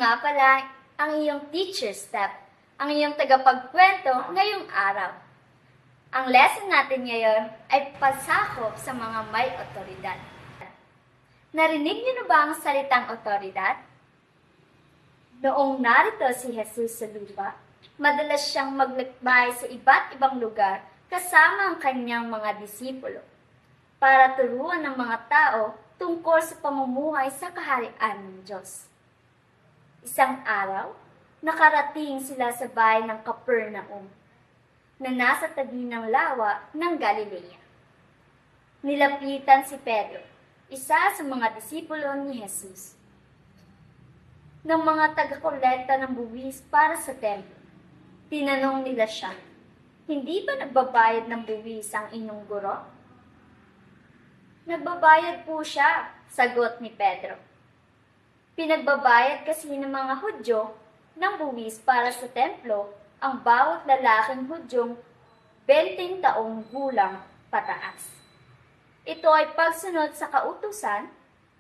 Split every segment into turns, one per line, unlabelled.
nga pala ang iyong teacher step, ang iyong tagapagkwento ngayong araw. Ang lesson natin ngayon ay pasakop sa mga may otoridad. Narinig niyo na ba ang salitang otoridad? Noong narito si Jesus sa lupa, madalas siyang maglakbay sa iba't ibang lugar kasama ang kanyang mga disipulo para turuan ng mga tao tungkol sa pamumuhay sa kaharian ng Diyos. Isang araw, nakarating sila sa bahay ng Capernaum na nasa tabi ng lawa ng Galilea. Nilapitan si Pedro, isa sa mga disipulo ni Jesus, ng mga taga-kolekta ng buwis para sa templo. Tinanong nila siya, "Hindi ba nagbabayad ng buwis ang inyong guro?" "Nagbabayad po siya," sagot ni Pedro. Pinagbabayad kasi ng mga Hudyo ng buwis para sa templo ang bawat lalaking Hudyong 20 taong gulang pataas. Ito ay pagsunod sa kautusan,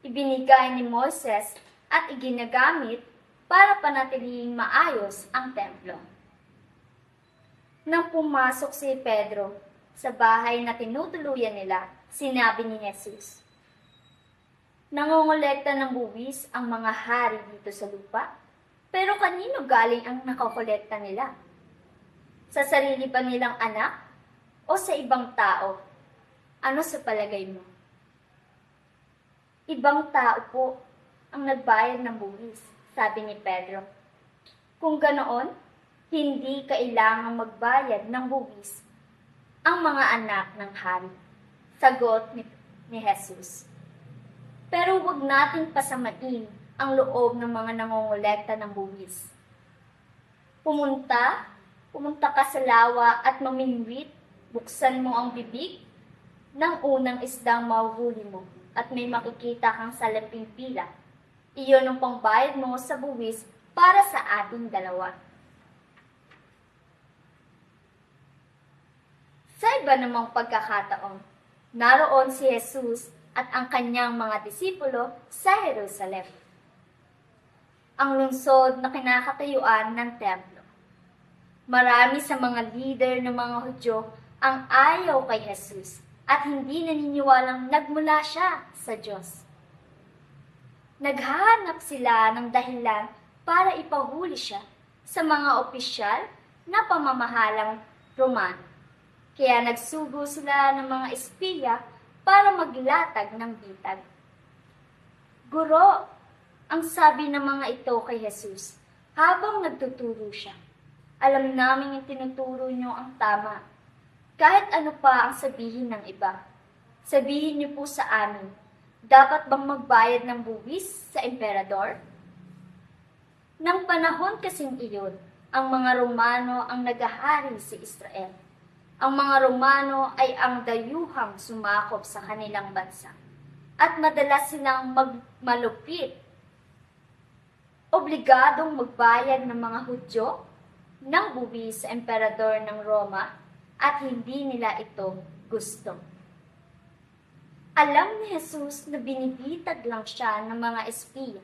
ibinigay ni Moises at iginagamit para panatiling maayos ang templo. Nang pumasok si Pedro sa bahay na tinutuluyan nila, sinabi ni Jesus, "Nangongolekta ng buwis ang mga hari dito sa lupa, pero kanino galing ang nakokolekta nila? Sa sarili ba nilang anak o sa ibang tao? Ano sa palagay mo?" "Ibang tao po ang nagbayad ng buwis," sabi ni Pedro. "Kung ganoon, hindi kailangang magbayad ng buwis ang mga anak ng hari," sagot ni Jesus. Pero huwag nating pasamain ang loob ng mga nangongolekta ng buwis. Pumunta ka sa lawa at mamingwit, buksan mo ang bibig ng unang isdang mahuhuli mo at may makikita kang salaping pila. Iyon ang pangbayad mo sa buwis para sa ating dalawa. Sa iba namang pagkakataon, naroon si Jesus at ang kanyang mga disipulo sa Jerusalem, ang lungsod na kinakatayuan ng templo. Marami sa mga leader ng mga Hudyo ang ayaw kay Jesus at hindi naniniwalang nagmula siya sa Diyos. Naghahanap sila ng dahilan para ipahuli siya sa mga opisyal na pamamahalang Romano. Kaya nagsugo sila ng mga espiya para maglatag ng bitag. "Guro," ang sabi ng mga ito kay Jesus habang nagtuturo siya, "alam namin yung tinuturo niyo ang tama. Kahit ano pa ang sabihin ng iba, sabihin niyo po sa amin, dapat bang magbayad ng buwis sa emperador?" Nang panahon kasing iyon, ang mga Romano ang nagahari sa Israel. Ang mga Romano ay ang dayuhang sumakop sa kanilang bansa at madalas silang malupit. Obligadong magbayad ng mga Hudyo ng buwis sa emperador ng Roma at hindi nila ito gusto. Alam ni Jesus na binibitag lang siya ng mga espiya.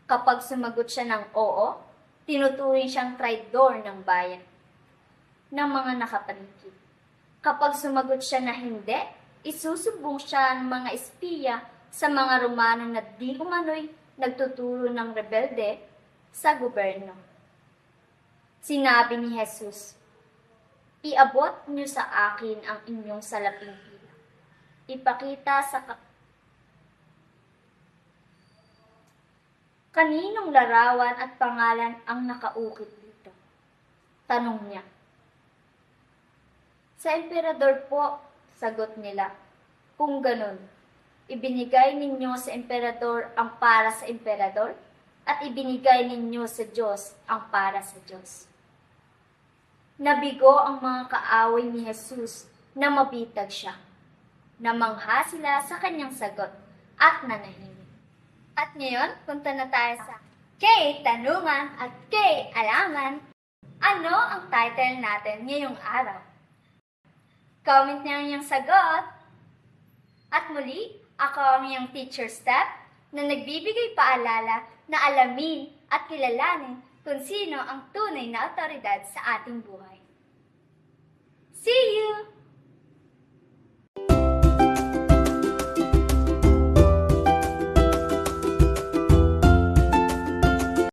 Kapag sumagot siya ng oo, tinuturing siyang traidor ng bayan, ng mga nakapaligid. Kapag sumagot siya na hindi, isusumbong siya ng mga espiya sa mga Romano na di umano'y nagtuturo ng rebelde sa gobyerno. Sinabi ni Jesus, "Iabot niyo sa akin ang inyong salaping pila. Ipakita sa kaninong larawan at pangalan ang nakaukit dito?" Tanong niya. "Sa emperador po," sagot nila. "Kung ganun, ibinigay ninyo sa emperador ang para sa emperador at ibinigay ninyo sa Diyos ang para sa Diyos." Nabigo ang mga kaaway ni Jesus na mabitag siya. Namangha sila sa kanyang sagot at nanahimik. At ngayon, punta na tayo sa K-Tanungan at K-Alaman. Ano ang title natin ngayong araw? Comment niyo ang iyong sagot. At muli, ako ang iyong teacher Steph na nagbibigay paalala na alamin at kilalanin kung sino ang tunay na otoridad sa ating buhay. See you!